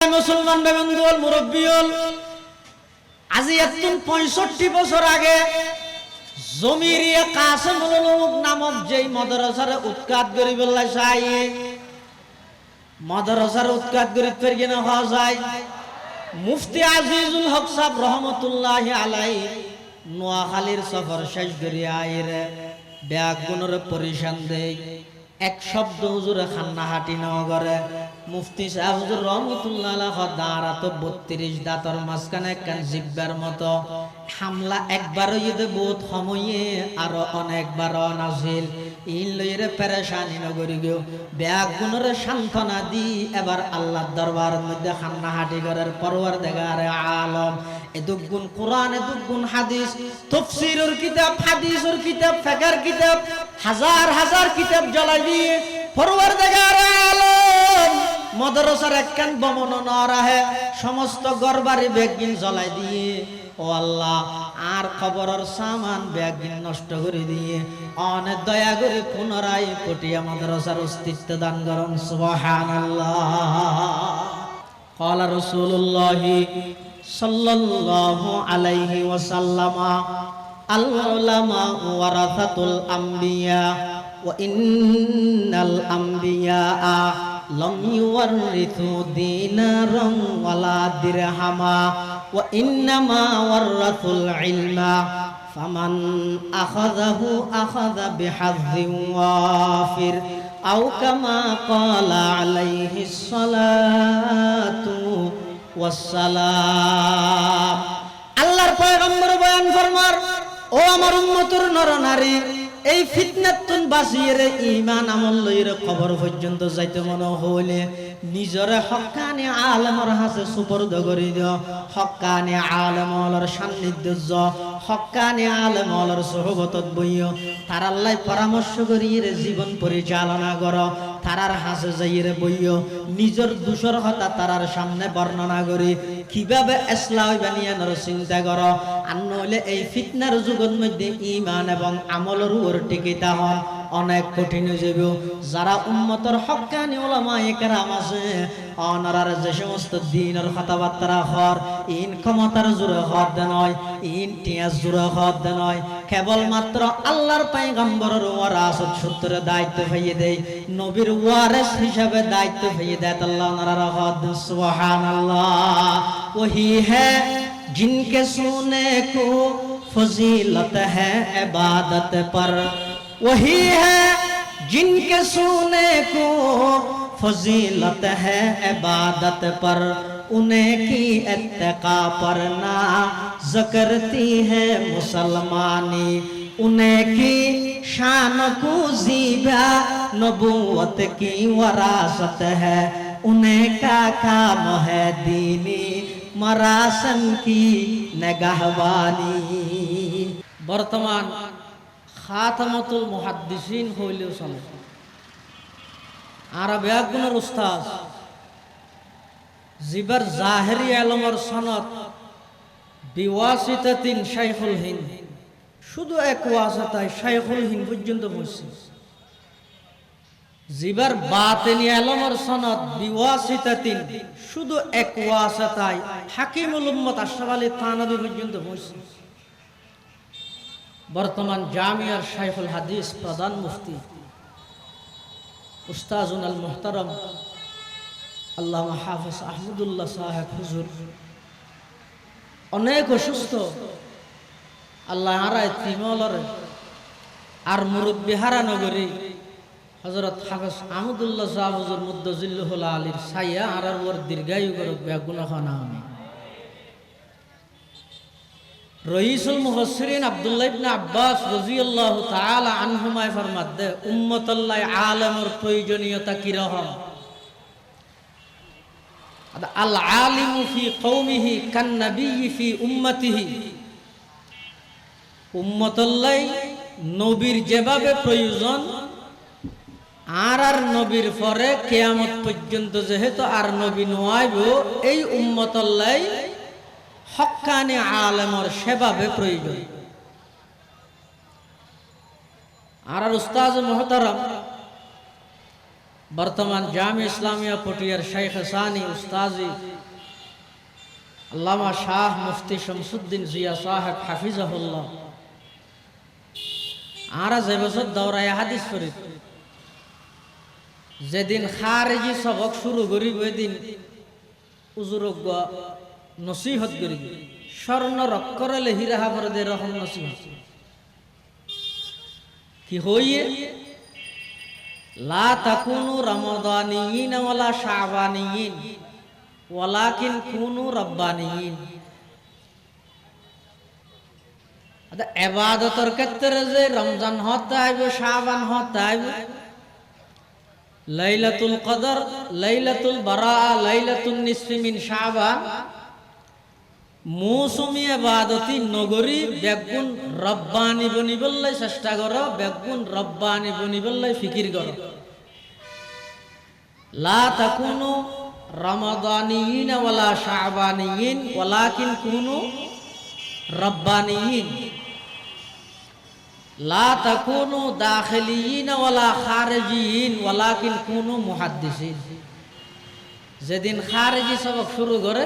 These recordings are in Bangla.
মুসলমান বেবন্ধুল মুরব্বিয়ল আজি এতন 65 বছর আগে জমিরিয়া কাসেমুল উলুম নামক যেই মাদ্রাসার উৎখাত গরিবুল্লাহ চাই মাদ্রাসার উৎখাত গরিব ফেরগিনা হওয়া যায় মুফতি আজিজুল হক সাহেব রহমতুল্লাহি আলাইহি নোয়াখালীর সফর শেষ করিয়া আইরে ব্যাগ গুণর পরিশান দেই এক শব্দ হুজুরে খান্নাহাটি নগরে মুফতি সাহেব হুজুর রহমতুল্লাহ আলাইহি দাঁড়াত 32 দাঁতর মাঝখানে একখান জিব্বার মতো হামলা একবার হইতে বহুত সময়ে আরো অনেকবার নাজিল ইন লইরে পেরেশানি নগরি গো ব্যাগ গুণর সান্ত্বনা দি এবার আল্লাহর দরবারের মধ্যে খান্নাহাটি করার পরওয়ারদিগারে আলম এদুগুন কোরআন এদুগুন হাদিস তাফসীরের কিতাব হাদিসের কিতাব ফিকহের কিতাব হাজার হাজার কিতাব জ্বালাই দিয়ে পরওয়ারদিগারে আলম মাদ্রাসার একখান বমন না রাহে সমস্ত ঘরবাড়ি বেগিন জ্বালাই দিয়ে ও আল্লাহ আর খবরের সামান বেগিন নষ্ট করে দিয়ে অনেক দয়া করে পুনরায় পটিয়া মাদ্রাসার অস্তিত্ব দান করুন সুবহানাল্লাহ قال رسول الله صلى الله عليه وسلم العلماء ورثة الأنبياء وإن الأنبياء لم يورثوا دينارا ولا درهما وإنما ورثوا العلم فمن أخذه أخذ بحظ وافر أو كما قال عليه الصلاة والسلام আল্লাহর পয়গম্বর বয়ান ফরমার ও আমার উম্মতের নর নারী এই ফিতনাতুন বাসিয়ে ঈমান আমল লইরে কবর পর্যন্ত যাইতে মনে হইলে নিজরে হক্কানি আলেমর হাতে সুপর্দ করে দিও হক্কানি আলেমর সান্নিধ্য হক্কানি আলেমর সুহবতত বইও তার আল্লাহ পরামর্শ করিয়ে জীবন পরিচালনা করো তারার হাসে যাইরে বইও নিজের দোষর কথা তারার সামনে বর্ণনা করি কিভাবে ইসলাম বানিয়ানোর চিন্তা করো আর নইলে এই ফিতনার যুগের মধ্যে ঈমান এবং আমলের উপর টিকিতা হন অনেক কঠিন হয়ে যাবে যারা উম্মতের হক্কানি উলামায়ে কেরাম আছে অনারার যে সমস্ত দ্বীনের কথাবার্তা হর ইন ক্ষমতার জোরে হদ নয় ইন টিয়াস জোরে হদ নয় কেবলমাত্র আল্লাহর পয়গম্বরের ওয়ারাসত সূত্রে দায়িত্ব হইয়ে দেয় নবীর ওয়ারিস হিসাবে দায়িত্ব হইয়ে দেয় আল্লাহ ওনারা হদ সুবহানাল্লাহ वही है जिनके सोने को फजीलत है इबादत पर वही है जिनके सोने को फजीलत है इबादत पर उन्हें की इत्तिका पर ना ज़करती है मुसलमानी उन्हें की शान को ज़ीबा नबूवत की वरासत है उन्हें का काम है दीनी मरासन की नगहबानी बर्तमान खातमतुल मुहद्दिसिन হইলেও চলে আরব একগুণের উস্তাদ জিবার জাহেরি আলমের সনদ বিওয়াসিতাতিন শাইখুল হিন্দ শুধু এক ওয়াসাতায় শাইখুল হিন্দ পর্যন্ত পৌঁছে জিবার বাতিনি আলমের সনদ বিওয়াসিতাতিন শুধু এক ওয়াসাতায় হাকিমুল উম্মত আশরাফ আলী থানভী পর্যন্ত পৌঁছে বর্তমান জামিয়ার শাইখুল হাদিস প্রধান মুফতি উস্তাজুন আল মুহতারাম আল্লামা হাফেজ আহমদুল্লাহ সাহেব হুজুর অনেক অসুস্থ আল্লাহ হারায় তিমলর আর মুরব্বী হারা নগরী হযরত হাফেজ আহমদুল্লাহ সাহেব হুজুর মুদ্দাজিল্লাহুল আলীর ছায়া আর ওর দীর্ঘায়ু করুক বেগুনা খানা আমি রইসুল মুফাসসিরিন আব্দুল্লাহ ইবনে আব্বাস রাদিয়াল্লাহু তাআলা আনহুমা ফরমাতে উম্মতুল্লাহ আলেমের প্রয়োজনীয়তা কি রকম আল আলিমু ফি কওমিহি কান নবিয়্যি ফি উম্মতিহি উম্মতুল্লাহ নবীর যেভাবে প্রয়োজন আর নবীর পরে কিয়ামত পর্যন্ত যেহেতু আর নবী নয়াইব এই উম্মতুল্লাহ হক্কানি আলেমর সেভাবে প্রয়োজন আর উস্তাজ মুহতারাম বর্তমান জামি ইসলামিয়া পটিয়ার শেখ সানি উস্তাজি আল্লামা শাহ মুফতি শামসুদ্দিন জিয়া সাহেব হাফিজাহুল্লাহ আরা যে বছর দৌড়ায় হাদিস শরীফ যেদিন খারেজি সবক শুরু করিব এদিন উজুরজ্ঞ নসিহত করিব স্বর্ণ রক্ষরে লেহিরাহা করে দে রকম নসিহত কি হইয়ে লা তাকুনু রমাদানিয়িন ওয়ালা শাবানিয়িন ওয়ালাকিন কুনু রব্বানিয়িন। আদা ইবাদতের ক্ষেত্রে যে রমজান হতে আইবে শাবান হতে আইবে লাইলাতুল কদর লাইলাতুল বারা লাইলাতুন নিসফি মিন শাবান মৌসুমি ইবাদতি নগরী বেগুন রব্বানি বনিবল্লাই চেষ্টা করো বেগুন রব্বানি বনিবল্লাই ফিকির করো। লা তাকুনু রমাদানিয়িন ওয়ালা শাবানিয়িন ওয়ালাকিন কুনু রব্বানিয়িন। লা তাকুনু দাখিলিয়িন ওয়ালা খারিজিয়িন ওয়ালাকিন কুনু মুহাদ্দিসিন। যেদিন খারিজি সবক শুরু করে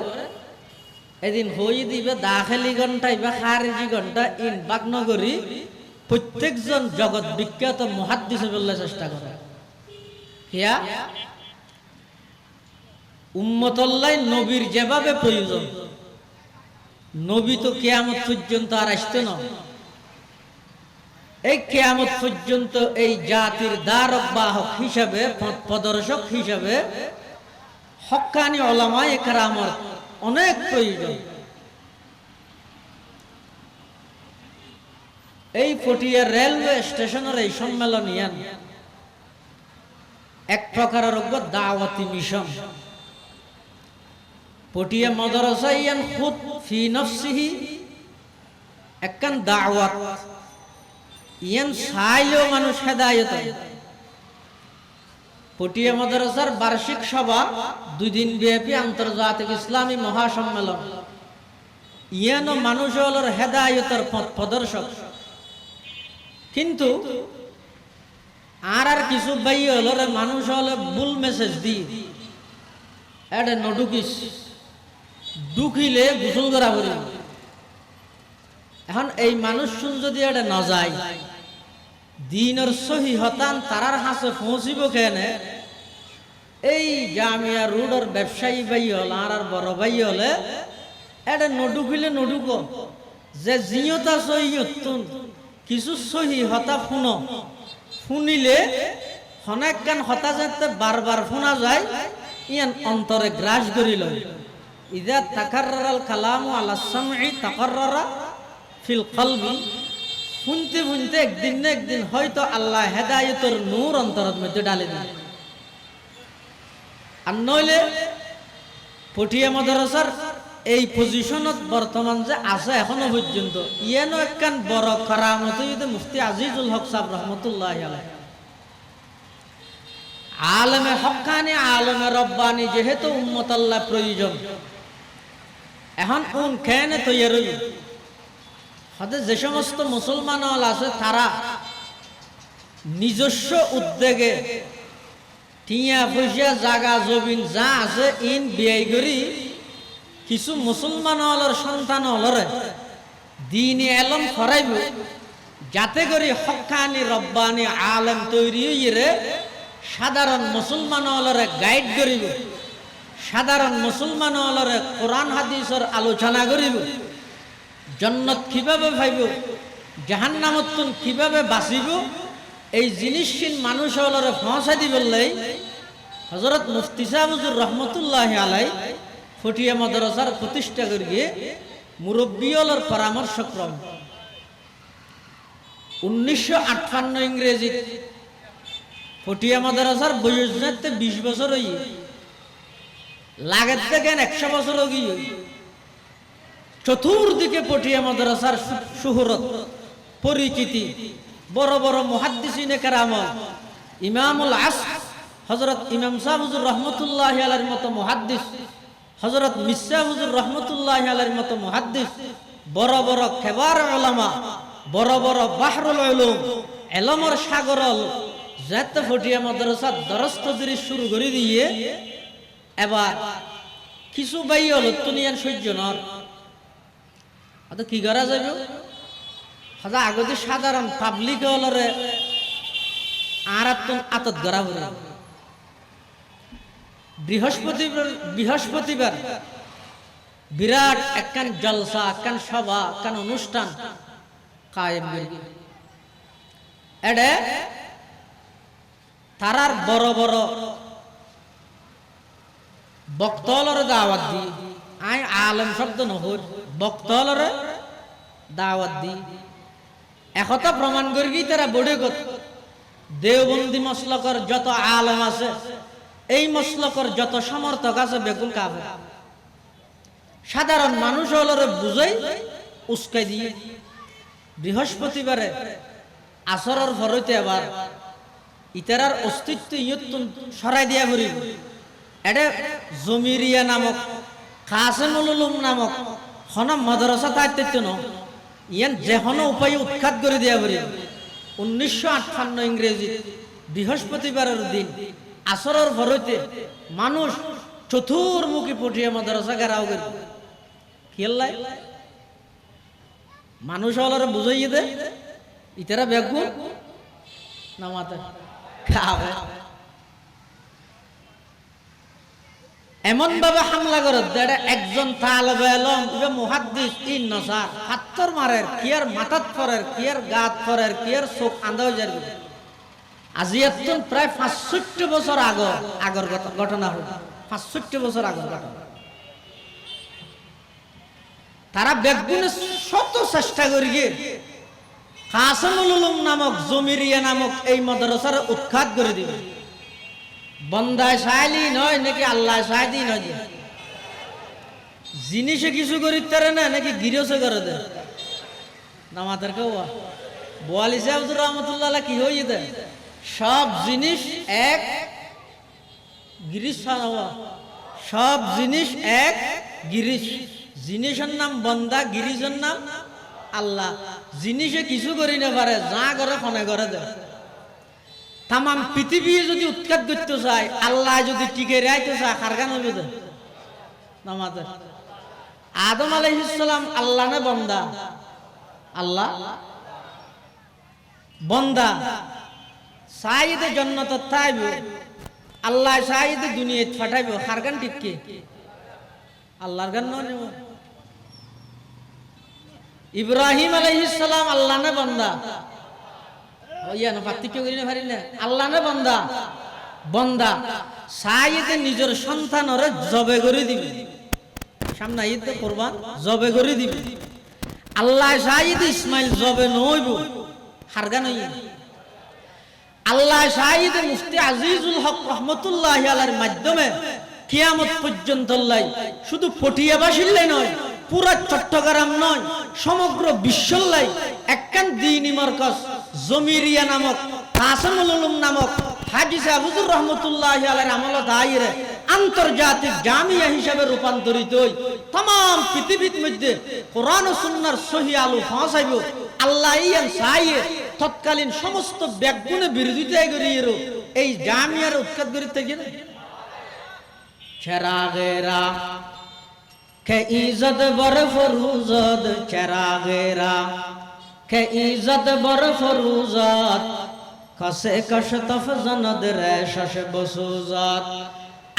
এদিন হই দিবে দাখিলি ঘন্টায় বা খারিজি ঘন্টা ইন বাগনগরী প্রত্যেকজন জগৎ বিখ্যাত মুহাদ্দিস বললে চেষ্টা করে হিয়া উম্মতুল্লাহ নবীর যেভাবে প্রয়োজন নবী তো কিয়ামত পর্যন্ত আর আসতে না এই কিয়ামত পর্যন্ত এই জাতির দ্বারক বাহক হিসাবে পথ প্রদর্শক হিসাবে হক্কানি উলামায়ে কেরামের অনেক প্রয়োজন। এই পটিয়া রেলওয়ে স্টেশনের এই সম্মেলন ইয়ান এক প্রকারের দাওয়াতি মিশন। পটিয়া মাদ্রাসা ইয়ান খুদ ফি নফসিহি একখান দাওয়াত ইয়ান সাইলেও মানুষ হেদায়েত। পটিয়া মাদ্রাসার বার্ষিক সভা 2 দিন ব্যাপী আন্তর্জাতিক ইসলামী মহাসম্মেলন ইয়ানো মানুষ হলোর হেদায়েতের পথ প্রদর্শক। কিন্তু আর কিছু ভাই হলোর মানুষ হলে ভুল মেসেজ দি এটা নডুকিস ঢুকিলে গোসল করা বলি। এখন এই মানুষ যদি এটা না যায় দিনের সহি হতান তারার হাসে পৌঁছিব কেনে এই জামিয়া রোডের ব্যবসায়ী ভাই হল আর বড় ভাই হলে এটা নডুকিলে নডুক যে জিয়তা সহিয়তুন কিছু সহি হতা শুনো শুনিলে অনেকখান হতা যাতে বারবার শোনা যায় ইয়ান অন্তরে গ্রাস করি লয়। ইদা তাকাররাল কালামু আলা সামঈ তাকাররারা ফিল কলবি। শুনতে শুনতে একদিন না একদিন হয়তো আল্লাহ হেদায়েতের নূর অন্তরের মধ্যে ডালে দেন। আর নইলে পটিয়া মাদ্রাসার এই পজিশনত বর্তমান যে আছে এখনো পর্যন্ত ইয়ানো একখান বড় কারামত মুফতি আজিজুল হক সাহেব রহমতুল্লাহ আলাইহি আলেমে হক্কানি আলেমে রব্বানি যেহেতু উম্মত আল্লাহ প্রয়োজন এখন কোন কেনে তৈরি হইব হতে যে সমস্ত মুসলমান আছে তারা নিজস্ব উদ্যোগে টিয়া পয়সা জাগা জমিন যা আছে ইন ব্যয় করি কিছু মুসলমান সন্তান হলরে দিনে এলম ফরাইব যাতে করে হক্কানি রব্বানি আলেম তৈরি হইরে সাধারণ মুসলমান হলরে গাইড করিব সাধারণ মুসলমান হলরে কোরআন হাদিসের আলোচনা করিব জান্নাত কিভাবে পাইব জাহান্নামত কিভাবে বাঁচিব এই জিনিসহীন মানুষ হলরে পৌঁছা দিবলাই হযরত মুফতি সাহেব হুজুর রহমতুল্লাহি আলাইহি ফটিয়া মাদ্রাসার প্রতিষ্ঠা করিয়ে মুরব্বী হলর পরামর্শক্রম 1958 ইংরেজি ফটিয়া মাদ্রাসার বয়স যাতে 20 বছর হই লাগের দেখেন 100 বছর গিয়ে চতুর্দিকে পটিয়া মাদ্রাসার শুহরত পরিচিতি বড় বড় মুহাদ্দিসিনে কেরাম ইমামুল আসর হযরত ইমাম সাহেব হুজুর রহমতুল্লাহি আলাইহির মতো মুহাদ্দিস হযরত মির্জা হুজুর রহমতুল্লাহি আলাইহির মতো মুহাদ্দিস বড় বড় কেবার উলামা বড় বড় বাহরুল উলুম ইলমের সাগর যাতে ফটিয়া মাদ্রাসা দরস্ত দিরি শুরু করে দিয়ে এবার কিছু বাই হল তুনিয়ান সহ্য নর কি করা যাবে হাজা আগতে সাধারণ পাবলিক হলরে আর আতত গড়া হল বৃহস্পতিবার বিরাট একখান জলসা একখান সভা একখান অনুষ্ঠান কায়েম এডে তারার বড় বড় বক্তলরে দাওয়াত দি আই আলেম শব্দ নহর বক্তলরে দাওয়াত দি একথা প্রমাণ করি তারা বড়ে গত দেওবন্দি মসলকর যত আলেম আছে এই মসলকর যত সমর্থক আছে বেকুল কাফের সাধারণ মানুষ হলরে বুঝাই উস্কাই দিয়ে বৃহস্পতিবারে আসরের ফরইতে আবার ইতারার অস্তিত্ব ইয়তুন সরাই দিয়া করি এটা জমিরিয়া নামক কাসেমুল উলুম নামক হন মাদ্রাসা তাইতে ন ইয়ান যেহন উপায় উৎখাত করে দিয়া করি 1958 ইংরেজি বৃহস্পতিবারের দিন আসরের ফরইতে মানুষ চতুর্মুখী পটিয়া মাদ্রাসা ঘেরাও করি খেললাই মানুষ হলরে বুঝাইয়ে দে ইতারা বেগু নামাতে খাবে এমন ভাবে হামলা করে একজন তালেবে ইলম ইবে মুহাদ্দিস তিন নসার হাত্তর মারের কিয়ার মাথাত পরের কিয়ার গাত পরের কিয়ার চোখ আন্দাও যাবে আজি এতন প্রায় 65 বছর আগর ঘটনা হল 65 বছর আগর ঘটনা তারা বেগুনে শত চেষ্টা করি কাসেমুল উলুম নামক জমিরিয়া নামক এই মাদ্রাসার উৎখাত করে দিবে বন্দায় সাইলি নয় নাকি আল্লাহ সাইদি নয় জিনিসে কিছু করিতে না নাকি গিরসে করে দে নামাতের কেউ বোয়ালি সাহেবুর রহমতুল্লাহ কি হয়ে দে সব জিনিস এক গিরিশ সব জিনিস এক গিরিশ জিনিসের নাম বন্দা গিরিশের নাম আল্লাহ জিনিসে কিছু করি না পারে যা করে খনে করে দে তাম পৃথিবী যদি উৎখাত করতে চায় আল্লাহ যদি টিকে রাইতে চায় খারগান হইবে দে নামাতে আদম আলাইহিস সালাম আল্লাহ না বন্দা আল্লাহ বন্দা সাইদে জান্নাত তাইব আল্লাহ সাইদে দুনিয়াত ফাটাইব খারগান ঠিক কি আল্লাহর গান নয় ইব্রাহিম আলাইহিস সালাম আল্লাহ না বান্দা ওইয়া না পার্থক্য করি না পারি না আল্লাহ না বান্দা বান্দা সাইয়েতে নিজের সন্তানরে জবে করে দিবে সামনে ঈদ কুরবান জবে করে দিবে আল্লাহ সাইয়েতে ইসমাইল জবে নইব হারগান হইয়া আল্লাহ সাইয়েতে মুফতি আজিজুল হক রহমাতুল্লাহি আলাইহির মাধ্যমে কিয়ামত পর্যন্ত লাই শুধু পটিয়াবাসীর নয় পুরা চট্টগ্রাম নয় সমগ্র বিশ্বের লাই একখান দ্বীনি মারকাজ জমিরিয়া নামক কাসেমুল উলুম নামক হাজী সাহুজুর রহমাতুল্লাহি আলাইহির আমল দায়রে আন্তর্জাতিক জামিয়া হিসাবে রূপান্তরিত হই तमाम পৃথিবীর মধ্যে কোরআন ও সুন্নাহর সহিহ আলো পৌঁছাইব আল্লাহ ইয়ান চাইয়ে তৎকালীন সমস্ত ব্যাগুণে বিরোধিতা করিয়েরো এই জামিয়ার উৎখাত করিতে গেলে চেরাগেরা কে ইজ্জত বর ফরুজত চেরাগেরা কে ইজ্জত বর ফরুজত কসে কশ তফজনদ রে শশ বসুজত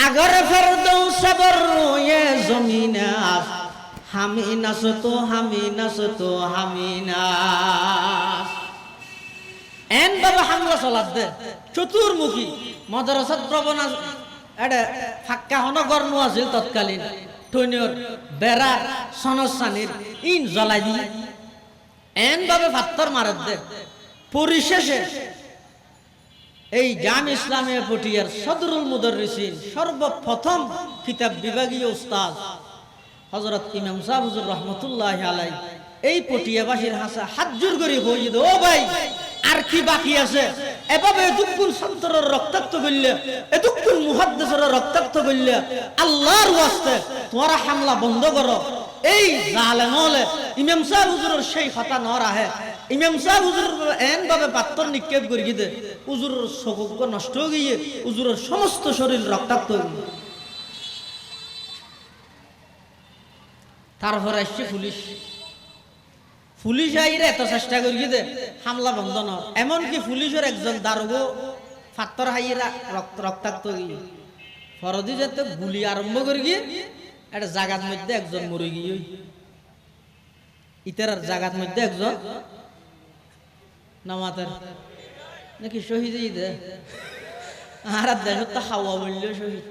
अगर फरदौस पर ये ज़मीन हमी नस तो हमी नास एन बाबा हमला चलात दे चतुर्मुखी मदरसा प्रबना एडे फाक्का हन गर्नु আছিল तत्कालीन टोनियर बेरा सनसानिर इन জ্বলাই দি एन बाबा फात्तर मारत दे পরিশেষে এই জামি ইসলামিয়া পটিয়ার সদরুল মুদাররিসিন সর্বপ্রথম কিতাব বিভাগীয় উস্তাদ হযরত ইমাম সাহেব হুজুর রাহমাতুল্লাহি আলাইহি এই পটিয়াবাসীর হাসা হাত জোর করে কই দে ও ভাই আর কি বাকি আছে এভাবে দুকুল সন্তরের রক্তাক্ত করলে এদুকুল মুহাদ্দিসের রক্তাক্ত করলে আল্লাহর ওয়াস্তে তোমরা হামলা বন্ধ করো এই জালেম হলে ইমাম সাহেব হুজুরের সেই কথা ন রাহে ইমাম সাহেব হুজুর এন ভাবে পাত্তর নিক্ষেপ করে গিয়ে হুজুরের চকুক নষ্ট হয়ে গিয়ে হুজুরের সমস্ত শরীর রক্তাক্ত হয়ে গিয়ে তারপর আসছে পুলিশ আইরে এত চেষ্টা করি দে হামলা বন্ধ ন এমনকি পুলিশের একজন দারোগো ফাত্তর হাইরা রক্তাক্ত গিয়ে ফরদি যাতে গুলি আরম্ভ করে গিয়ে একটা জাগার মধ্যে একজন মরে গিয়ে ইতার জাগার মধ্যে একজন নামাতের নাকি শহীদ দে আর দেশত তো হাওয়া বললো শহীদ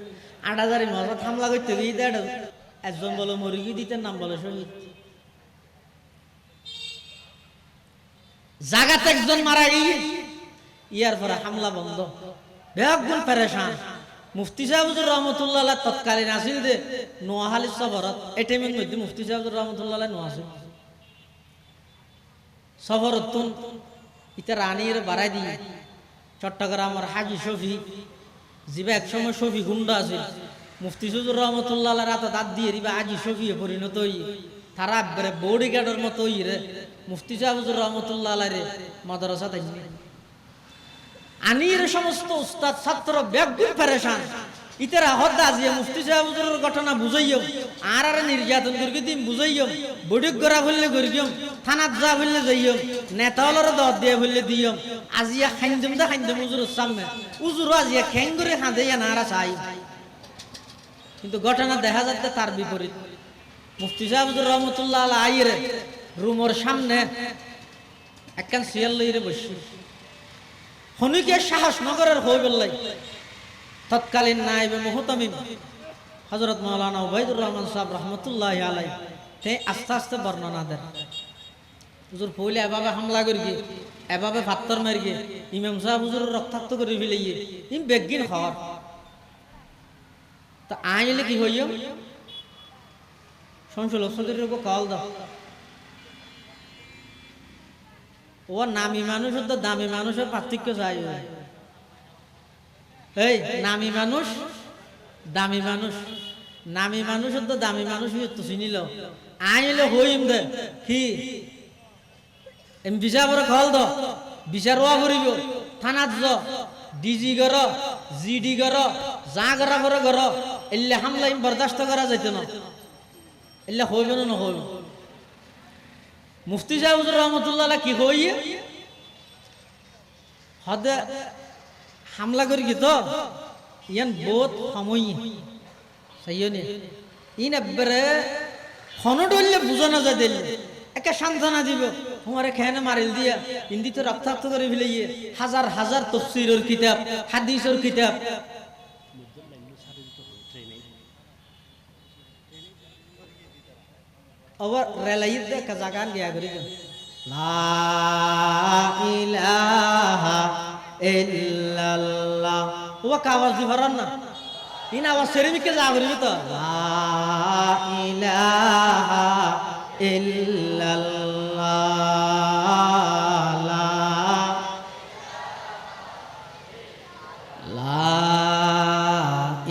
৮,০০০ মজা হামলা করতে গিয়ে দে একজন বলে মরে গিয়ে দিতেন নাম বলে শহীদ জাগাতে একজন মারা গিয়ে ইয়ার পরে হামলা বন্ধ বেগুন পেরেশান মুফতি সাহেব রহমতুল্লাহ তৎকালীন আসিল দে নোয়াহালি সফরত এটিএমের মধ্যে মুফতি সাহেব রহমতুল্লাহ নোয়া আসিল সফরত ইতা রানীর বাড়াই দিয়ে চট্টগ্রামের হাজি শফি যিবা একসময় শফি গুন্ডা আছে মুফতি সুজুর রহমতুল্লাহ রাত দাঁত দিয়ে দিবা আজি শফি পরিণত হই তারা বডি গার্ডের মতো রে মুফতি সাহেবুর রহমতুল্লাহ রে মাদ্রাসা তাই আনির সমস্ত উস্তাদ ছাত্র বেগুন পেরেশান ইতারা হদ্দা যে মুফতি সাহেবুর ঘটনা বুঝাইও আর নির্যাতন করি দিন বুঝাইও বডি গড়া বললে গরিয়ম থানাত যা বললে যাইও নেতাওয়ালার দর দিয়ে বললে দিও আজিয়া খাইন্দম দা খাইন্দম হুজুরের সামনে হুজুর আজিয়া খ্যাং করে খাঁদেইয়া নারা চাই কিন্তু ঘটনা দেখা যাচ্ছে তার বিপরীত মুফতি সাহেবুর রহমতুল্লাহ আইরে রুমের সামনে একখান সিয়াল লইরে বসি হনিকে সাহস নগরের হই বললাই তৎকালীন নায়েবে মুহতামিম হযরত মাওলানা উবাইদুর রহমান সাহেব রহমতুল্লাহ আলাই তে আস্তে আস্তে বর্ণনা দেন হুজুর পইলে এভাবে হামলা করি গিয়ে এভাবে ফাত্তর মারি গিয়ে ইমাম সাহেব হুজুর রক্তাক্ত করে ফেলাইয়ে ইম বেগিন খাওয়ার তা আইলে কি হইম সংসদ কল দাও ও নামি মানুষের তো দামি মানুষের পার্থক্য চাই এই নামি মানুষ দামি মানুষ নামি মানুষের তো দামি মানুষ তো চিনিল আইলে হইম দে কি বিচার করে কল দাও বিচার ওয়া করিব থানাত য ডিজি গর জিডি গর যা করা করে গর এলে হামলা বরদাস্ত করা যাইত না এলে হইব না নহইব মুফতি সাহেব রহমতুল্লাহ কি হইয়ে হদে হামলা করি কি তো ইয়ান বহুত সময় সাইয়নি ইন একবারে হনডলে বুঝানো যায় দিল একে সান্ত্বনা দিব তোমারে খেনে মারিল দিয়া হিন্দিতে রক্তাক্ত করে ফেলাইয়ে হাজার হাজার তাফসীরের কিতাব হাদিসের কিতাব আবার রেলাইত দেখা জাগান গিয়া করি লা ইলাহা ইল্লাল্লাহ ও কাওয়াজ দি ভরান না ইন আওয়াজ সেরিমিকে যা করি তো লা ইলাহা ইল্লাল্লাহ লা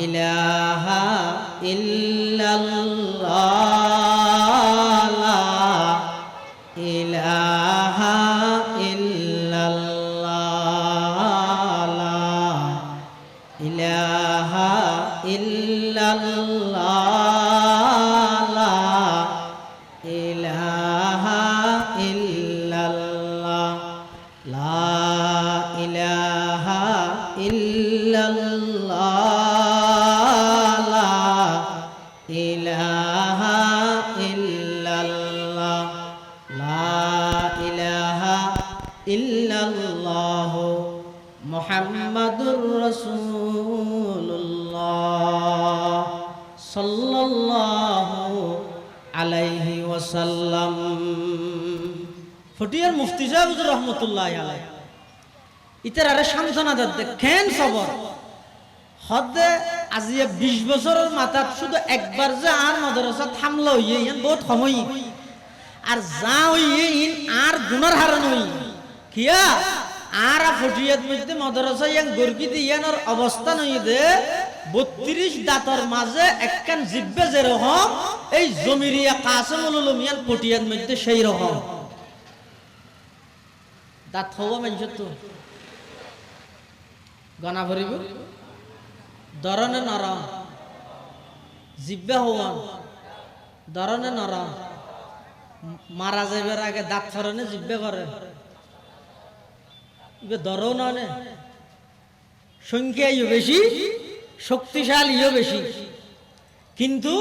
ইলাহা ইল্লাল্লাহ মুহাম্মাদুর রাসূলুল্লাহ সাল্লাল্লাহু আলাইহি ওয়াসাল্লাম ফটিয়ার মুফতি সাহেব রহমতুল্লাহ আলাইহি ইতার আরে সান্তনা দে কেন সবর হদে আজিয়া 20 বছরের মাথাত শুধু একবার যে আর মাদ্রাসা থামলো হইয়ে ইয়ান বহুত সময় আর যা হইয়ে ইন আর গুনার হারান হই কিয়া আর ফটিয়াত মধ্যে মাদ্রাসা ইয়ান গর্গিতে ইয়ানোর অবস্থা নই দে 32 দাঁতর মাঝে একখান জিব্বে যেরকম এই জমিরিয়া কাসিমুল উলুম ইয়ান পটিয়ার মধ্যে সেই রকম দাঁত হওয়া মানুষের তো গনা ভরিব ধরনে নরম জিব্বা হওয়া ধরনে নরম মারা যাইবার আগে দাঁত ফরনে জিব্বে করে ধরো নয় সংখ্যাইও বেশি শক্তিশালীও বেশি কিন্তু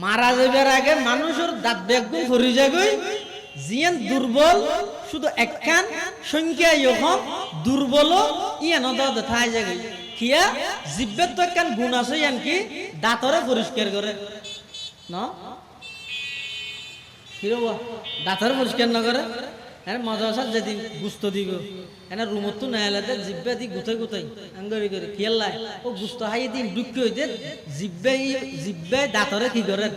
মারা যাইবার আগে মানুষের দাঁত বেগুন ফরি যাগই জিয়ান দুর্বল শুধু একখান সংখ্যাইও কম দুর্বল ইয়ান দেখায় যাগই কিয়া জিব্বের তো একখান গুণ আছে ইয়ান কি দাঁতরে পরিষ্কার করে না কিরবা দাঁতরে পরিষ্কার না করে হ্যাঁ মাদ্রাসার যেদিন গুস্ত দিব এনে রুমত তো নেয়ালাতে জিব্বা দি গুতাই গুতাই আঙ্গরি করে খেয়াল্লাই ও গুস্ত হাই দিন দুঃখ হইতে জিব্বাই দাঁতরে কি করে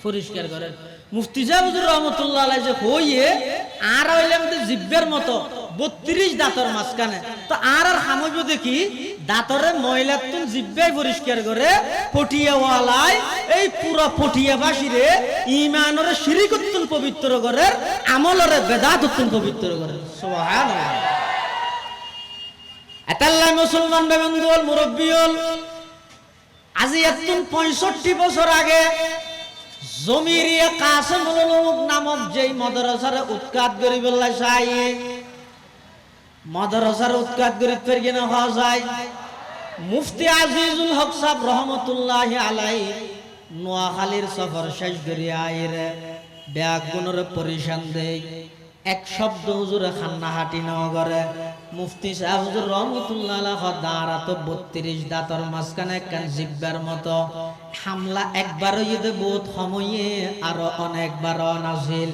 পরিষ্কার করে মুফতি সাহেব হুজুর রহমতুল্লাহ আলাইহি যে হইয়ে আর হইলাম তো জিব্বের মতো 32 দাঁতর মাঝখানে তো আর হামজ দেখি দাঁতরে ময়লার তুন জিব্বাই পরিষ্কার করে পটিয়াওয়ালায় এই পুরো পটিয়াবাসীরে ঈমানরে শিরকতুন পবিত্র করে আমলরে বেদাতুন পবিত্র করে সুবহানাল্লাহ আতাল্লাহ মুসলমান বেবন্দুল মুরব্বিউল আজি এতুন 65 বছর আগে জমিরিয়া কাসিমুল উলুম নামক যেই মাদ্রাসার উৎখাত গরিবুল্লাহ চাই মাদ্রাসার উৎখাত গরিব ফেরগে না হওয়া যায় মুফতি আজিজুল হক সাহেব রহমতুল্লাহি আলাইহি নোয়াখালীর সফর শেষ করিয়া আইরে ব্যাগ গুণের পরিশান দেই এক শব্দ হুজুরে খান্নাহাটি নেওয়া করে মুফতি সাহেব হুজুর রহমতুল্লাহ আলাইহি দাঁড়াত 32 দাঁতর মাঝখানে একখান জিব্বার মতো হামলা একবার ইদে বহুত সময়ে আরো অনেকবার নাজিল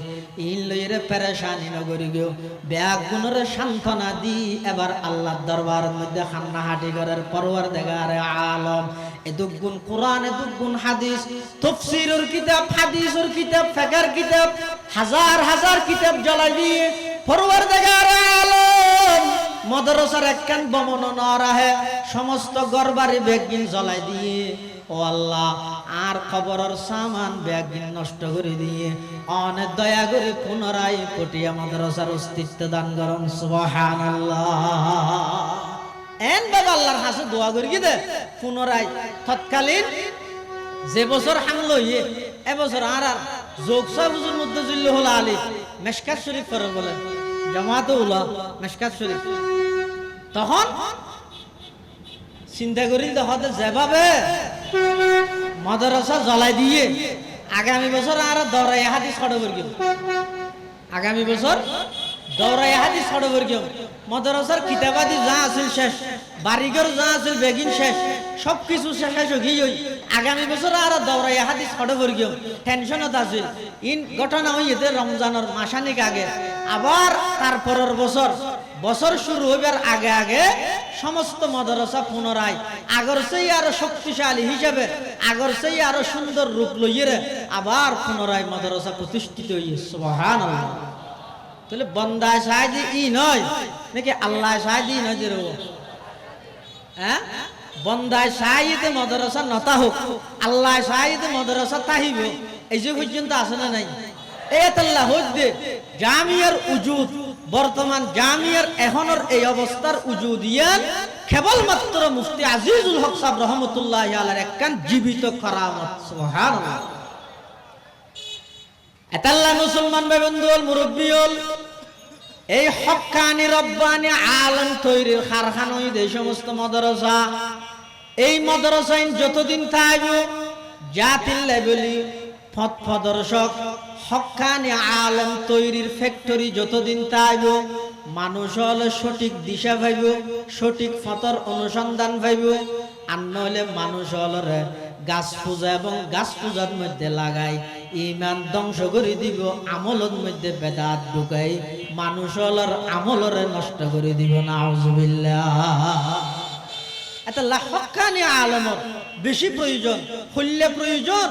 ইন লইরে পেরেশানি নগরি গো ব্যাগ গুণরে সান্ত্বনা দি এবার আল্লাহর দরবারের মধ্যে খান্নাহাটি করার পরওয়ারদিগার আলম এদুগুণ কোরআন এদুগুণ হাদিস তাফসীরের কিতাব হাদিসের কিতাব ফিকহের কিতাব হাজার হাজার কিতাব জ্বালাই দিয়ে পরওয়ারদিগার আলম মাদ্রাসার একখান বমন না রাহে সমস্ত গরবারি বেগিন জ্বালাই দিয়ে ও আল্লাহ আর খবরের সামান ব্যাগিন নষ্ট করে দিয়ে অনেক দয়া করে পুনরায় পটিয়া মাদ্রাসার অস্তিত্ব দান করুন সুবহানাল্লাহ এন বাবা আল্লাহর কাছে দোয়া করি কি দে পুনরায় তৎকালীন যে বছর হামলো ইয়ে এবছর আর যোগ সাহুজুর মধ্যে জিল্লু হল আলী মেশকাত শরীফ করে বলে জামাতে উলা মেশকাত শরীফ তখন চিন্তা করি দেখতে যেভাবে মাদ্রাসা জ্বালাই দিয়ে আগামী বছর আর দৌড়াই হাদিস ছড়ে করি আগামী বছর দৌড়াই হাদিস ছড়ে করি মাদ্রাসার কিতাবাদি যা আছিল শেষ বাড়িঘর যা আছিল বেগিন শেষ সবকিছু শেষ হই আগামী বছর আর দৌড়াই হাদিস ছড়ে করি টেনশনত আছিল ইন ঘটনা হইতে রমজানের মাসানিক আগে আবার তারপরের বছর শুরু হইবার আগে আগে সমস্ত মাদ্রাসা পুনরায় আগর চেয়ে আরো শক্তিশালী হিসেবে আগর চেয়ে আরো সুন্দর রূপ লইয়ে আবার পুনরায় মাদ্রাসা প্রতিষ্ঠিত হইছে সুবহানাল্লাহ তাহলে বন্দায় সাহায্য ই নয় নাকি আল্লাহ সাহায্য ই নয় যে হ্যাঁ বন্দায় সাহায্যে মাদ্রাসা নতা হোক আল্লাহ সাহায্যে মাদ্রাসা তাহিব এই যে পর্যন্ত আছে না নাই এতাল্লাহ হইতে জামিয়ার উজুদ বর্তমান জামিয়ার এখনের এই অবস্থার উজুদিয়ান কেবলমাত্র মুফতি আজিজুল হক সাহেব রহমতুল্লাহি আলাইহির একখান জীবিত কারামত সুবহানাল্লাহ এতাল্লাহ মুসলমান ভাই বন্ধুল মুরব্বিউল এই হক্কানি রব্বানি আলেম তৈরির কারখানায় এই সমস্ত মাদ্রাসা এই মাদ্রাসায় যতদিন থাকবে জাতির লেভেলে পথ প্রদর্শক হক্কানি আলেম তৈরির ফ্যাক্টরি যতদিন থাকবে মানুষ হলে সঠিক দিশা পাইব সঠিক পথের অনুসন্ধান পাইব আর নইলে মানুষ হলে গাছ পূজা এবং গাছ পূজার মধ্যে লাগাই ইমান ধ্বংস করে দিব আমলের মধ্যে বেদাত ঢুকাই মানুষ হলার আমলরে নষ্ট করে দিব নাউজুবিল্লাহ এটা লাহকানি আলমর বেশি প্রয়োজন হইলে প্রয়োজন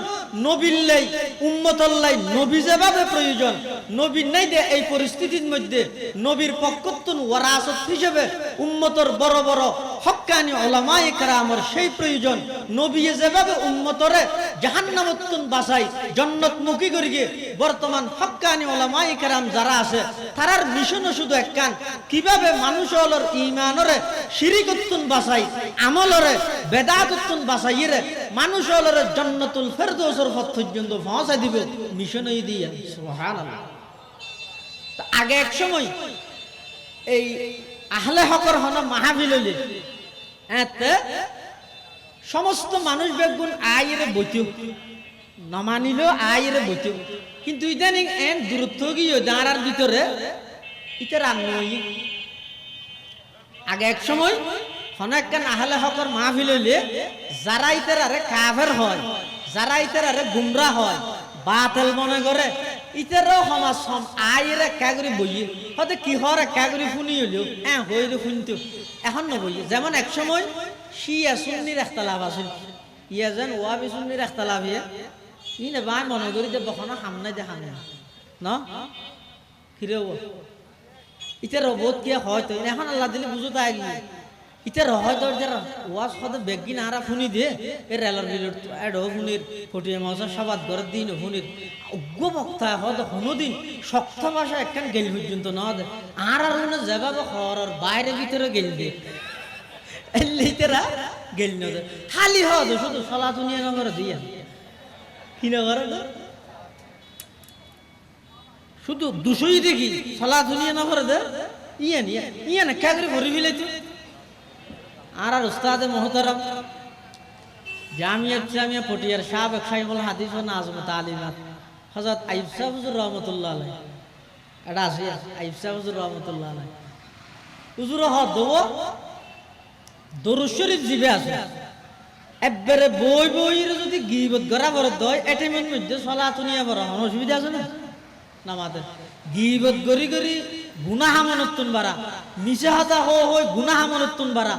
নবীল্লাই উম্মতল্লাই নবী যেভাবে প্রয়োজন নবীর নাই দে এই পরিস্থিতির মধ্যে নবীর পক্ষতুন ওয়ারাসত হিসেবে উম্মতর বড় বড় হক্কানি উলামায়ে কেরামের সেই প্রয়োজন। নবী যেভাবে উম্মতরে জাহান্নামতুন বাঁচাই জান্নাতমুখী করি গিয়ে বর্তমান হক্কানি উলামায়ে কেরাম যারা আছে তারার মিশনও শুধু একখান, কিভাবে মানুষ হলর ঈমানরে শিরিকতুন বাঁচাই, আমলরে বেদাতুন বাঁচাইরে মানুষ হলর জান্নাতুল ফেরদৌসের পথ পর্যন্ত পৌঁছাই দিব মিশনই দিয়ে। সুবহানাল্লাহ। আগে এক সময় এই আহলে হকর হন মাহফিল হইলে এতে সমস্ত মানুষ বেগুন আইরে বইতেও নমানিল আইরে বইতেও, কিন্তু ইদানিং এন দূরত্ব গিয়ে দাঁড়ার ভিতরে ইতার আনই। আগে এক সময় হনাক্কান আহলে হকর মাহফিল হইলে যারা ইতার আরে কাফের হয়, যারা ইতার আরে গুমরা হয়, বাতিল মনে করে ইতারও সমাজ আইরে কাগরি বইয়ে হয়তো কি হর কাগরি শুনি হইলেও হইলে শুনতো, এখন নবইয়ে। যেমন এক সময় শিয়া সুন্নির একতালাভ আছিল, ইয়া যেন ওয়াবি সুন্নির একতালাভ ই না ভাই মনে করি যে বখানো সামনে দেখা নেই ন ফিরে ইতার রবোধ কে হয়তো এখন আল্লাহ দিলে বুঝো তাই ইতার হয়তো যারা ওয়াজ হয়তো বেগি নারা শুনি দিয়ে এই রেলর বিলর এডো শুনির ফটিয়ে মাসা সবাদ করে দিন শুনির অজ্ঞ বক্তা হয়তো কোনোদিন শক্ত ভাষা একখান গেল পর্যন্ত না দে আর যেভাবে হওয়ার বাইরে ভিতরে গেল দে এলিতেরা গেল না দে খালি হয়তো শুধু সলা দুনিয়া না করে দিয়ে কি না করে শুধু দুশোই দেখি সলা দুনিয়া না করে দে ইয়ে না কাগরি ভরি ফেলাইতো। আর উস্তাদে মোহতারাম জামিয়া পটিয়ার সাবেক শাইখুল হাদিস ও নাজম তালিমাত হযরত আইয়ুব সাহেব হুজুর রহমাতুল্লাহ আলাইহি এটা আছে আইয়ুব সাহেব হুজুর রহমাতুল্লাহ আলাইহি হুজুর দরুদ শরীফ জিবে আছে একবারে বইরে যদি গীবত করা বড় দয় এটিমের মধ্যে সালাত নিয়া বড় অসুবিধা আছে না নামাজের গীবত গরি গুনাহ মনতুন বাড়া মিশা হাতা হই গুনাহ মনতুন বাড়া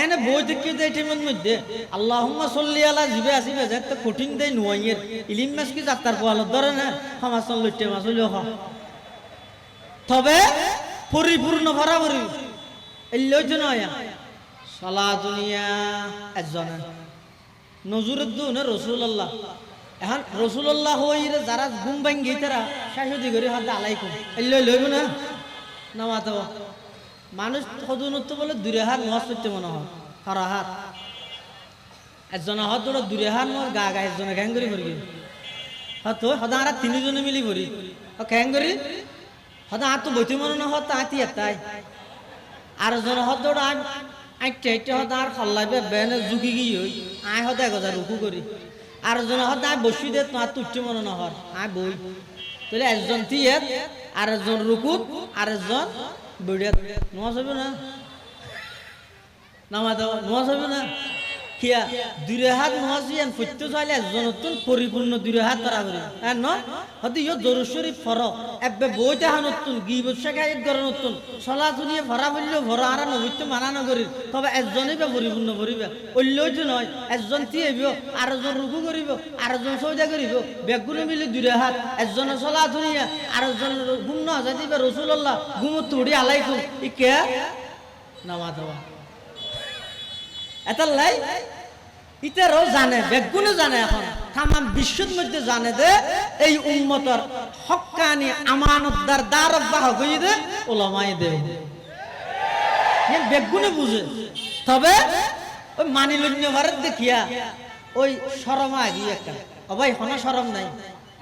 এনে বই দেখে দে এটিমের মধ্যে আল্লাহুম্মা সাল্লি আলা জিবে আসিবে যে কঠিন দেই নুয়াইয়ের ইলিম মাস কি যাত্রার পোয়াল ধরে না সমাজন লইতে মাসুলিও হ তবে পরিপূর্ণ বরাবরই এলই তো নয় সালাত নিয়া একজন নজরুদ্দিন রাসূলুল্লাহ এখন রাসূলুল্লাহ হইরে যারা ঘুম ভাঙ্গি তারা শাশুদি করে হাত আলাইকুম এলই লইব না নামাজ মানুষ সদুনত্ব বলে দূরে হাত নামাজ পড়তে মনে হয় কারো হাত একজন হাত ধরো দূরে হাত মোর গা একজনে ঘ্যাং করি ভরি হতো সদা আর তিনজনে মিলি ভরি ঘ্যাং করি সদা হাত তো বইতে মনে না হত আতি এটাই আর জন হাত ধরো আইটে হত আর খল্লাইবে বেনে জুকি গিয়ে হই আয় হতে 1000 রুকু করি আর জন হত আয় বসি দে তোমার তুচ্ছ মনে না হর আয় বই তাহলে একজন তিয়াত আর একজন রুকুত আর একজন বড়িয়া নামাজ হবে না নামাজ নামাজ হবে না কিয়া দুরে হাত নামাজ ইয়ান ফইতে চাইলে একজন নতুন পরিপূর্ণ দুরে হাত তারা করে আর ন হতে ইয় দরুদ শরীফ ফরক এবে বইতে হা নতুন গীবত শেখায় করে নতুন সালাত নিয়ে ভরা বললো ভরা আর নবিতে মানা নগরি তবে একজনই বা পরিপূর্ণ করিবে অল্যই তো নয় একজন তিয়েব আর একজন রুকু করিব আর একজন সজদা করিব বেগুনে মিলে দুরে হাত একজনের সালাত নিয়ে আর একজন ঘুম না যাইবে রাসূলুল্লাহ ঘুমত তুড়ি আলাইকুম ইকে নামাজ হওয়া এত লাই ইতারও জানে বেগুনে জানে এখন তামাম বিশ্বের মধ্যে জানে যে এই উম্মতর হক্কানি আমানতদার দারবাহ হই দে উলামায়ে দে বেগুনে বুঝে তবে ওই মানিলন্য ভারত দেখিয়া ওই শরম আগি একটা ও ভাই হনা শরম নাই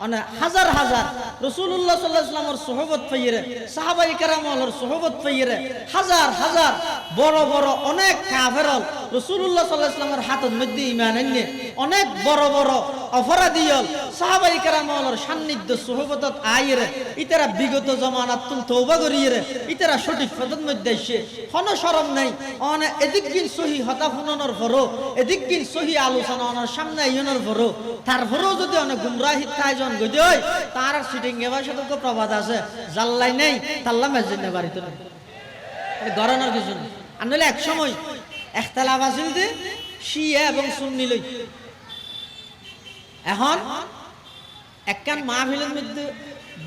অনেক হাজার হাজার রাসূলুল্লাহ সাল্লাল্লাহু আলাইহি ওয়াসাল্লামের সুহবত পাইরে সাহাবায়ে কেরামের সুহবত পাইরে হাজার হাজার বড় বড় অনেক কাফের রাসূলুল্লাহ সাল্লাল্লাহু আলাইহি ওয়াসাল্লামের হাতের মধ্যে ঈমান আননে অনেক বড় বড় অপরাধীল সাহাবায়ে কেরামের সান্নিধ্য সুহবতত আইরে ইতারা বিগত জামানাতুন তওবা করিরে ইতারা সঠিক পথের মধ্যে এসে কোনো শরম নাই অনেক এদিককিন সহি হতা শুনানোর পরও এদিককিন সহি আলোচনা ওনার সামনে আইনোর পরও তারপরেও যদি অনেক গুমরাহিত কায়জন গদি হয় তার সিটিং এবার সতর্ক প্রবাদ আছে জাল্লাই নেই তাল্লা মেজিন বাড়িতে গরানোর কিছু নেই আনলে এক সময় ইখতিলাফ আছিল যে শিয়া এবং সুন্নি লই এখন একখান মাহফিলের মধ্যে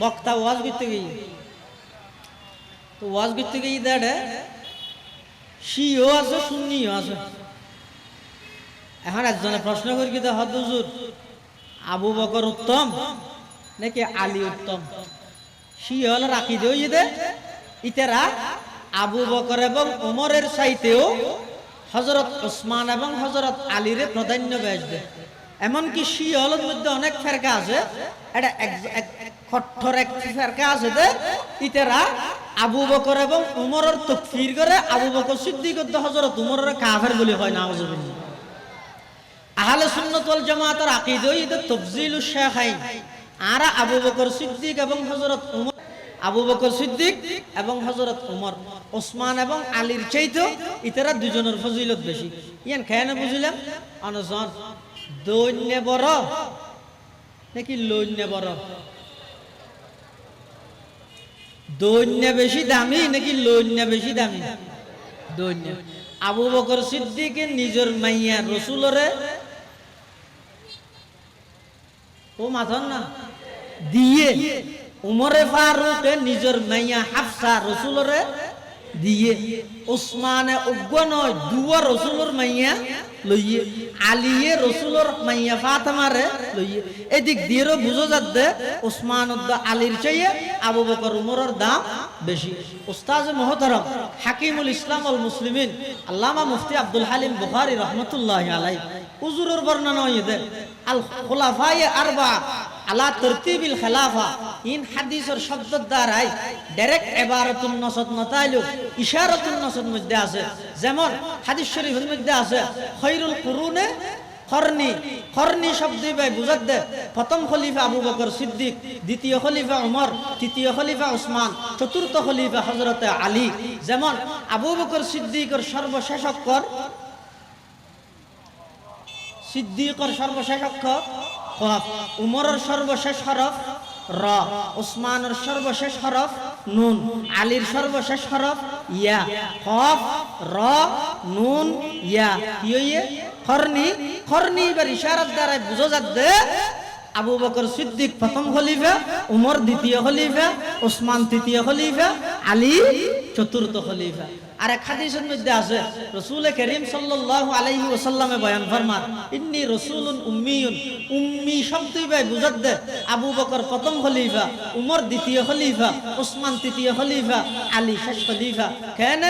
বক্তা ওয়াজ করতে গিয়ে তো ওয়াজ করতে গিয়ে দেড়ে শিও আছে সুন্নিও আছে। এখন একজনে প্রশ্ন করি কিন্তু হুজুর আবু বকর উত্তম নাকি আলী উত্তম? শিও হল রাখি দেও ইদে ইতেরা আবু বকর এবং ওমরের চাইতেও হযরত ওসমান এবং হযরত আলীরে প্রাধান্য বেশি। এমনকি শিয়লের মধ্যে অনেক ফেরকা আছে, এটা কঠোর এক ফেরকা আছে যে ইতেরা আবু বকর এবং উমরের তাকফীর করে, আবু বকর সিদ্দিক ও হযরত উমরের কাফের বলে হয় নাউজুবিল্লাহ। আহলে সুন্নাত ওয়াল জামাতের আকীদা এটা তাফজিলুশ শাইখাইন, আর আবু বকর সিদ্দিক এবং হযরত উমর, আবু বকর সিদ্দিক এবং হযরত উমর, ওসমান এবং আলীর চাইতে ইতারা দুজনের ফজিলত বেশি। ইয়ান কেন বুঝিলাম? অনজন দৈন্য বড় নাকি লৈন্য বড়? দৈন্য বেশি দামি নাকি লৈন্য বেশি দামি? দৈন্য। আবু বকর সিদ্দিকের নিজের মাইয়া রসুলরে ও মাথন না দিয়ে, উমরে ফারুকে নিজের মাইয়া হাফসা রসুলরে দিয়ে, ওসমানে অজ্ঞ নয় দুয়া রসুলের মাইয়া লইয়ে, আলিয়ে রসুলের মাইয়া ফাতেমারে লইয়ে। এদিক দিয়েও বুঝো যাচ্ছে ওসমান আলীর চাইয়ে আবু বকর উমরের দাম বেশি। উস্তাজ মুহতারাম হাকিমুল ইসলাম আল মুসলিমিন আল্লামা মুফতি আব্দুল হালিম বুখারী রাহমাতুল্লাহি আলাইহি হুজুরের বর্ণনা হইছে আল খুলাফায়ে আরবা আলা তরতিবিল খেলাফা, ইন হাদিসের শব্দের দ্বারাই ডাইরেক্ট ইবারাতুন নাসাত নতাইলু ইশারাতুন নাসাত মধ্যে আছে। যেমন হাদিস শরীফের মধ্যে আছে খৈরুল কুরুনে করনি, করনি শব্দ ভাই বুঝাত দে প্রথম খলিফা আবু বকর সিদ্দিক, দ্বিতীয় খলিফা উমর, তৃতীয় খলিফা উসমান, চতুর্থ খলিফা হযরতে আলী। যেমন আবু বকর সিদ্দিকের সর্বশেষ অক্ষর সিদ্দিকের সর্বশেষ অক্ষর কফ, উমরের সর্বশেষ হরফ র, উসমানের সর্বশেষ হরফ নুন, আলীর সর্বশেষ হরফ ইয়া। কফ র নুন ইয়া ইয়ে খরনি, খরনি এবার ইশারাত দ্বারা বুঝা যাচ্ছে আবু বকর সিদ্দিক প্রথম খলিফা, উমর দ্বিতীয় খলিফা, উসমান তৃতীয় খলিফা, আলী চতুর্থ খলিফা। আর এক হাদিসের মধ্যে আছে রাসূল করিম সাল্লাল্লাহু আলাইহি ওয়াসাল্লামে বয়ান ফরমান ইন্নী রাসূলুন উম্মিয়ুন, উম্মি শব্দই ভাই বুঝাত দে আবু বকর প্রথম খলিফা, উমর দ্বিতীয় খলিফা, উসমান তৃতীয় খলিফা, আলী শেষ খলিফা। কেন?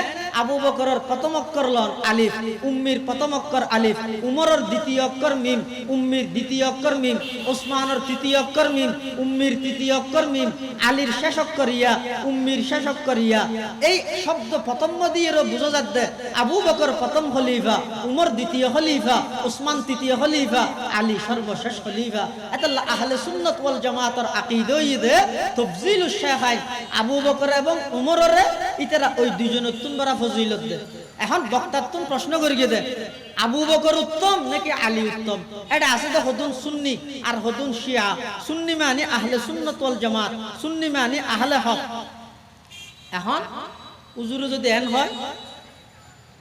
আবু বকরের প্রথম অক্ষর লন আলিফ, উম্মির প্রথম অক্ষর আলিফ, উমরের দ্বিতীয় অক্ষর মিম, উম্মির দ্বিতীয় অক্ষর মিম, উসমানের তৃতীয় অক্ষর মিম, উম্মির তৃতীয় অক্ষর মিম, আলীর শেষ অক্ষর ইয়া, উম্মির শেষ অক্ষর ইয়া। এই শব্দ প্রথম বুঝা যাচ্ছে আবু বকর প্রথম খলিফা, উমর দ্বিতীয় খলিফা, উসমান তৃতীয় খলিফা, আলী সর্বশেষ খলিফা। এটা আহলে সুন্নাত ওয়াল জামাতের আকীদা ইদে তাফজিলুশ শাইখাইন, আবু বকর এবং উমরের ইতারা ওই দুইজনের তুমরা ফজিলত দে। এখন বক্তার তুম প্রশ্ন করি দে আবু বকর উত্তম নাকি আলী উত্তম? এটা আছে তো হদুন সুন্নি আর হদুন শিয়া। সুন্নি মানে আহলে সুন্নাত ওয়াল জামাত, সুন্নি মানে আহলে হক। এখন উজুরে যদি এন হয়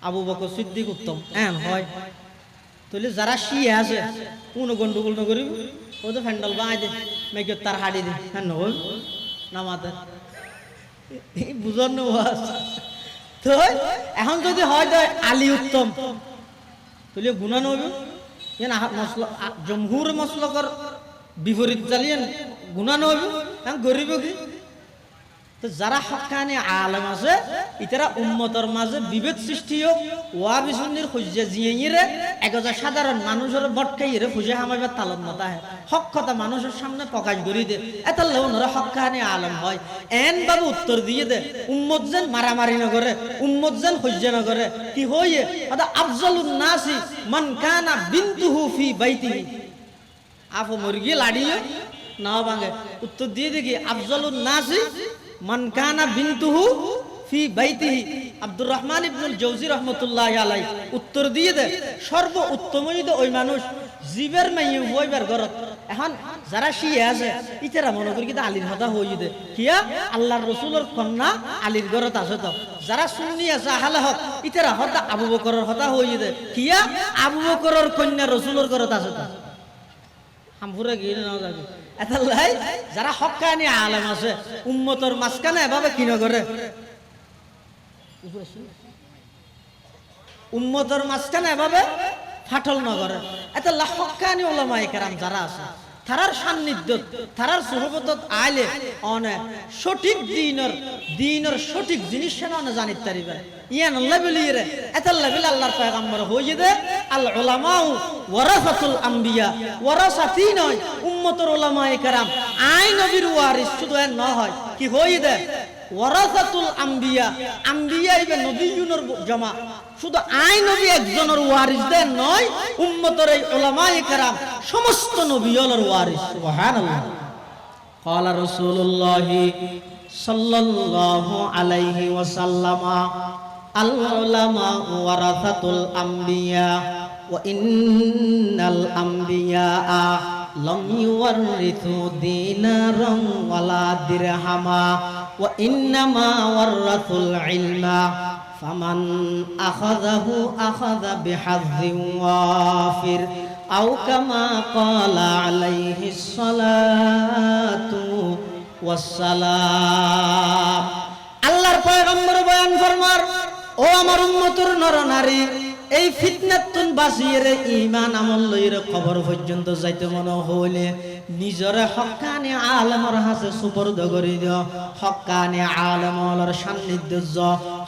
আবু বকর সিদ্দিক উত্তম এন হয়, তাহলে যারা শিয়া আছে কোনো গন্ডগোল নকরিব, ও তো ফ্যান্ডল বাঁই দে মেঘের তার হাড়ি দে হ্যাঁ নয় নামাতে বুঝার নেওয়াজ। তো এখন যদি হয় তো আলী উত্তম তাহলে গুণা নইব, জমহুর মসলকর বিপরীত চালিয়েন গুণা নইব, এখন গরিব কি? তো যারা হক্কানি আলেম আছে ইতারা উম্মতের মাঝে বিভেদ সৃষ্টি হোক ওয়াবি সুন্নির খুঁজে জিয়েরে একজা সাধারণ মানুষের বটকাইরে খুঁজে হামাইবার তালন মতা হয়, হক কথা মানুষের সামনে প্রকাশ করি দে, এত ওনারা হক্কানি আলেম হয়। এন বাবু উত্তর দিয়ে দে উম্মত যেন মারামারি না করে, উম্মত যেন খুঁজে না করে, কি হইয়ে আফজলুন নাসি মান কানা বিনতুহু ফি বাইতিহি। আফ মুরগি লাড়িয়ে না ভাঙে, উত্তর দিয়ে দেখি আফজলুন নাসি মান কানা বিনতুহু ফি বাইতিহি। আব্দুর রহমান ইবনুল জৌজি রাহমাতুল্লাহি আলাইহি উত্তর দিয়ে দে সর্ব উত্তমই তো ওই মানুষ জীবের মাইয়ে হইবার ঘরত। এখন যারা শিয়া আছে ইতারা মনে করি কিন্তু আলীর কথা হই দে কিয়া আল্লাহর রাসূলের কন্যা আলীর ঘরত আছে। তো যারা সুন্নি আছে আহলে হক ইতারা হতা আবু বকরের কথা হই দে কিয়া আবু বকরের কন্যা রাসূলের ঘরত আছে। তো হামফুরা গিয়ে নাও যাবে এত লাই যারা হক্কানি আলেম আছে উম্মতের মাঝখানে এভাবে কি না করে উম্মতের মাঝখানে এভাবে ফাটল নগরে এত হক্কানি ওলামায়ে কেরাম যারা আছে তারার সান্নিধ্য তারার সুহবতত আইলে অনেক সঠিক দিনের সঠিক জিনিস না জানিতে পারিবে ইয়ান আল্লাহ বলিরে এত লেভেল আল্লাহর পয়গম্বর হইয়ে দে আল উলামাউ ওয়ারাসাতুল আম্বিয়া ওয়ারাসাতি নয় উম্মতের উলামায়ে কেরাম আই নবীর ওয়ারিস শুধু এর ন হয় কি হইয়ে দে ওয়ারাসাতুল আম্বিয়া আম্বিয়া ইবে নবিয়ুনের জমা শুধু আই নবী একজনের ওয়ারিস দেন নয় উম্মতের এই উলামায়ে কেরাম সমস্ত নবিয়লের ওয়ারিস সুবহানাল্লাহ قال رسول الله صلى الله عليه وسلم العلماء ورثة الأنبياء وإن الأنبياء لم يورثوا دينارا ولا درهما وإنما ورثوا العلم فمن أخذه أخذ بحظ وافر أو كما قال عليه الصلاة والسلام আল্লাহর পয়গম্বর বয়ান ফরমার ও আমার উম্মতের নরনারী এই ফিতনাতুন বাসিয়ে ঈমান আমল লইরে কবর পর্যন্ত যাইতে মনে হইলে নিজরে হক্কানি আলেমর হাতে সুপর্দ করি দিও হক্কানি আলেমর সান্নিধ্য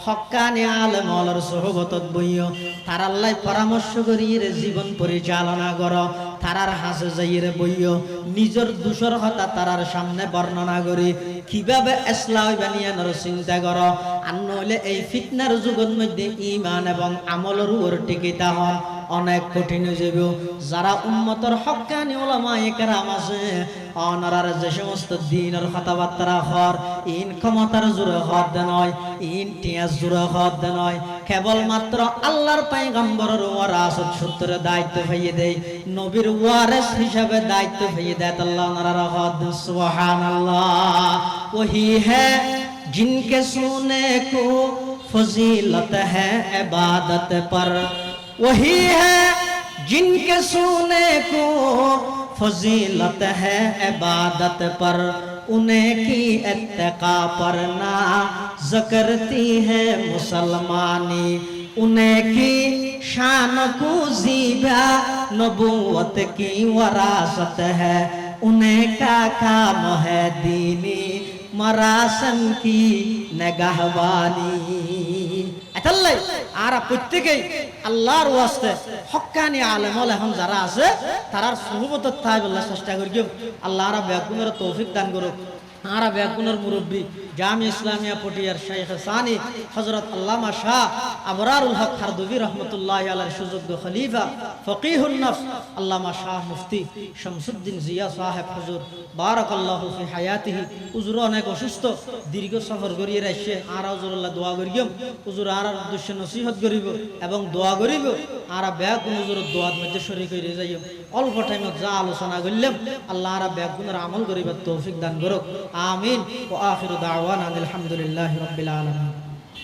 হক্কানি আলেমর সোহবতত বইও তার আল্লাহ পরামর্শ করিয়ে জীবন পরিচালনা করো তারার হাসে যাইরে বইও নিজের দোষর কথা তারার সামনে বর্ণনা করি কিভাবে ইসলাম বানিয়ানোর চিন্তা করো আর নইলে এই ফিতনার যুগের মধ্যে ঈমান এবং আমলের উপর টিকিতা হন অনেক কঠিন হয়ে যাবে যারা উম্মতের হক্কানি উলামায়ে কেরাম আছে অনারার যে সমস্ত দ্বীনের কথাবার্তা হর ইন ক্ষমতার জোরে হদ নয় ইন টিয়াস জোরে হদ নয় কেবলমাত্র আল্লাহর পয়গম্বরের ওয়ারাসত সূত্রে দায়িত্ব হইয়ে দেয় নবীর ওয়ারিস হিসাবে দায়িত্ব হইয়ে দেয় আল্লাহ ওনার হদ সুবহানাল্লাহ वही है जिनके सोने को फजीलत है इबादत पर वही है जिनके सोने को फजीलत है इबादत पर उन्हें की इत्तिका पर ना ज़करती है मुसलमानी उन्हें की शान को ज़ीबा नबूवत की वरासत है उन्हें का काम है दीनी मरासन की नगहबानी আতাল্লাই আর প্রত্যেকই আল্লাহর ওয়াস্তে হক্কানি আলেম এখন যারা আছে তারার সুহবতত থাই বলার চেষ্টা করি আল্লাহ আর বেগুনের তৌফিক দান করুক আর বেগুনের মুরব্বী জামি ইসলামিয়া পটিয়ার শাইখ সানি হযরত আল্লামা শাহ আবরারুল হক খারদুবি রাহমাতুল্লাহি আলাইহির সুযোগ্য খলিফা ফকিহুন নফস আল্লামা শাহ মুফতি শামসুদ্দিন জিয়া সাহেব হুজুর বারাকাল্লাহু ফি হায়াতিহি হুজুর অনেক অসুস্থ দীর্ঘ সফর করিয়ে রাখছে আর হুজুরুল্লাহ দোয়া করিম হুজুর আর উদ্দেশ্য নসিহত করিব এবং দোয়া করিব আর বেগুন হুজুরের দোয়ার মধ্যে শরীক হয়ে যাই অল্প টাইমত যা আলোচনা করলাম আল্লাহ আর বেগুনের আমল করিবার তৌফিক দান করুক আমিন ওয়া আখিরু দাওয়ানা আলহামদুলিল্লাহি রাব্বিল আলামিন।